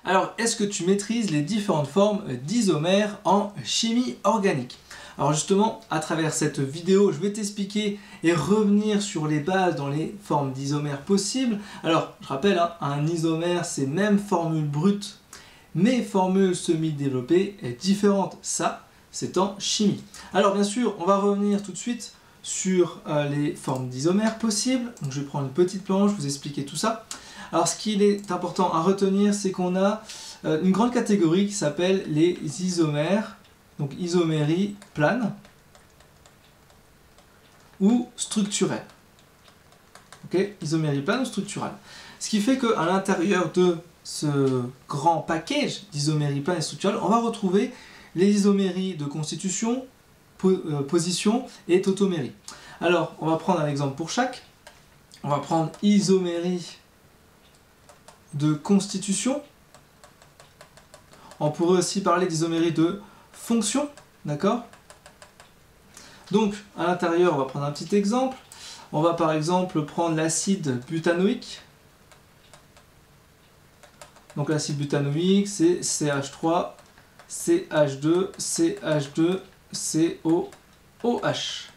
Alors, est-ce que tu maîtrises les différentes formes d'isomères en chimie organique? Alors justement, à travers cette vidéo, je vais t'expliquer et revenir sur les bases dans les formes d'isomères possibles. Alors, je rappelle, un isomère, c'est même formule brute, mais formule semi-développée est différente. Ça, c'est en chimie. Alors bien sûr, on va revenir tout de suite sur les formes d'isomères possibles. Donc je vais prendre une petite planche, vous expliquer tout ça. Alors ce qu'il est important à retenir, c'est qu'on a une grande catégorie qui s'appelle les isomères, donc isomérie plane ou structurelle. Ok, isomérie plane ou structurelle. Ce qui fait qu'à l'intérieur de ce grand package d'isomérie plane et structurelle, on va retrouver les isoméries de constitution, position et tautomérie. Alors, on va prendre un exemple pour chaque. On va prendre isomérie de constitution. On pourrait aussi parler d'isomérie de fonction, d'accord? Donc, à l'intérieur, on va prendre un petit exemple. On va par exemple prendre l'acide butanoïque. Donc l'acide butanoïque, c'est CH3, CH2, CH2, COOH.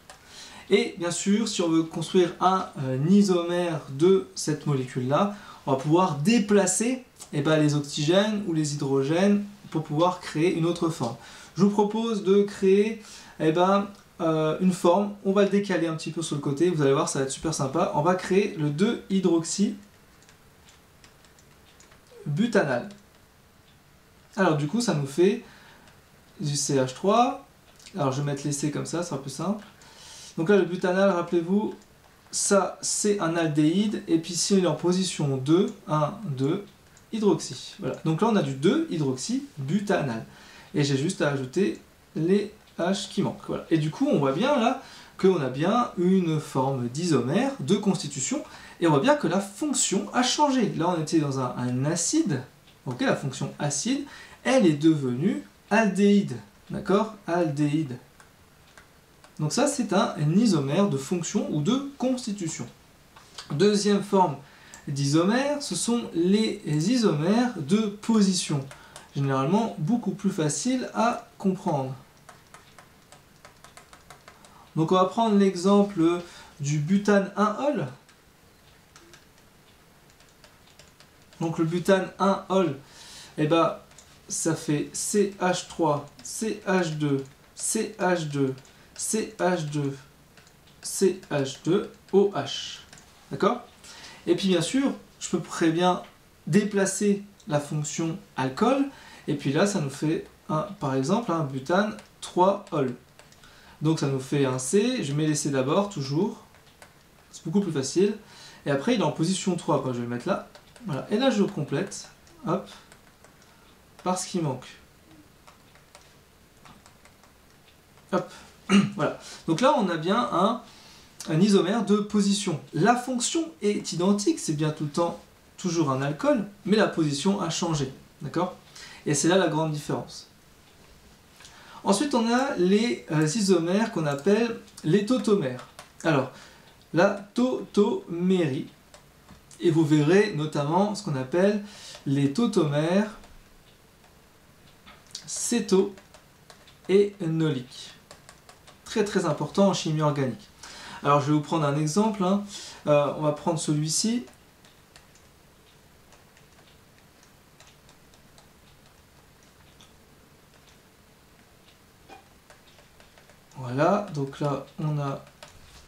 Et bien sûr, si on veut construire un isomère de cette molécule-là, on va pouvoir déplacer les oxygènes ou les hydrogènes pour pouvoir créer une autre forme. Je vous propose de créer une forme, on va le décaler un petit peu sur le côté, vous allez voir, ça va être super sympa. On va créer le 2-hydroxybutanal. Alors du coup, ça nous fait du CH3. Alors je vais mettre les C comme ça sera plus simple. Donc là, le butanal, rappelez-vous, ça c'est un aldéhyde, et puis si on est en position 2, 1, 2, hydroxy. Voilà. Donc là, on a du 2-hydroxybutanal. Et j'ai juste à ajouter les H qui manquent. Voilà. Et du coup, on voit bien là qu'on a bien une forme d'isomère de constitution, et on voit bien que la fonction a changé. Là, on était dans un acide, ok, la fonction acide, elle est devenue aldéhyde, d'accord, aldéhyde. Donc ça, c'est un isomère de fonction ou de constitution. Deuxième forme d'isomère, ce sont les isomères de position. Généralement, beaucoup plus facile à comprendre. Donc on va prendre l'exemple du butane 1-ol. Donc le butane 1-ol, ça fait CH3, CH2, CH2, CH2, CH2, OH. D'accord? Et puis bien sûr, je peux très bien déplacer la fonction alcool, et puis là, ça nous fait, par exemple, un butane 3-ol. Donc ça nous fait un C, je mets les C d'abord, toujours. C'est beaucoup plus facile. Et après, il est en position 3, je vais le mettre là. Voilà. Et là, je complète, hop, parce qu'il manque. Hop. Voilà. Donc là, on a bien un isomère de position. La fonction est identique, c'est bien tout le temps toujours un alcool, mais la position a changé. D'accord? Et c'est là la grande différence. Ensuite, on a les isomères qu'on appelle les tautomères. Alors, la tautomérie, et vous verrez notamment ce qu'on appelle les tautomères céto-énoliques. Très très important en chimie organique. Alors je vais vous prendre un exemple, on va prendre celui-ci. Voilà, donc là on a,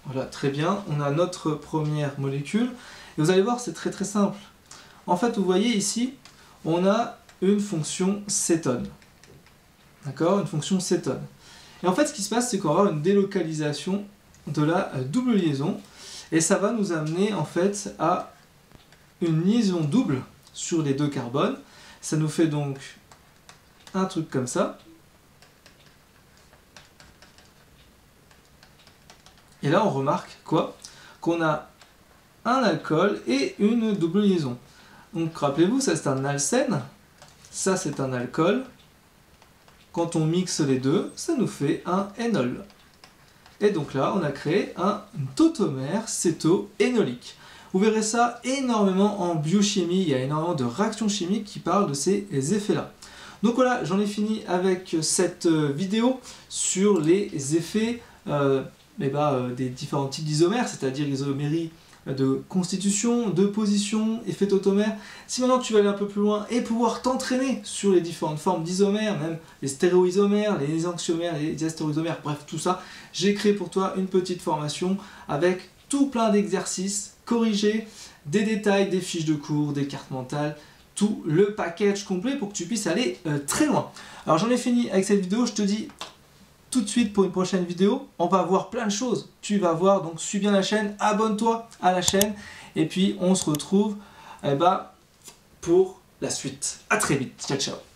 voilà, très bien, on a notre première molécule. Et vous allez voir, c'est très très simple. En fait, vous voyez ici, on a une fonction cétone. D'accord, une fonction cétone. Et en fait, ce qui se passe, c'est qu'on va avoir une délocalisation de la double liaison, et ça va nous amener en fait à une liaison double sur les deux carbones. Ça nous fait donc un truc comme ça. Et là, on remarque quoi? Qu'on a un alcool et une double liaison. Donc, rappelez-vous, ça c'est un alcène, ça c'est un alcool. Quand on mixe les deux, ça nous fait un énol. Et donc là, on a créé un tautomère céto-énolique. Vous verrez ça énormément en biochimie, il y a énormément de réactions chimiques qui parlent de ces effets-là. Donc voilà, j'en ai fini avec cette vidéo sur les effets des différents types d'isomères, c'est-à-dire isomérie de constitution, de position, effet tautomère. Si maintenant tu veux aller un peu plus loin et pouvoir t'entraîner sur les différentes formes d'isomères, même les stéréoisomères, les enantiomères, les diastéréoisomères, bref tout ça, j'ai créé pour toi une petite formation avec tout plein d'exercices corrigés, des détails, des fiches de cours, des cartes mentales, tout le package complet pour que tu puisses aller très loin. Alors j'en ai fini avec cette vidéo, je te dis tout de suite pour une prochaine vidéo, on va voir plein de choses. Tu vas voir, donc suis bien la chaîne, abonne-toi à la chaîne et puis on se retrouve pour la suite. À très vite, ciao ciao.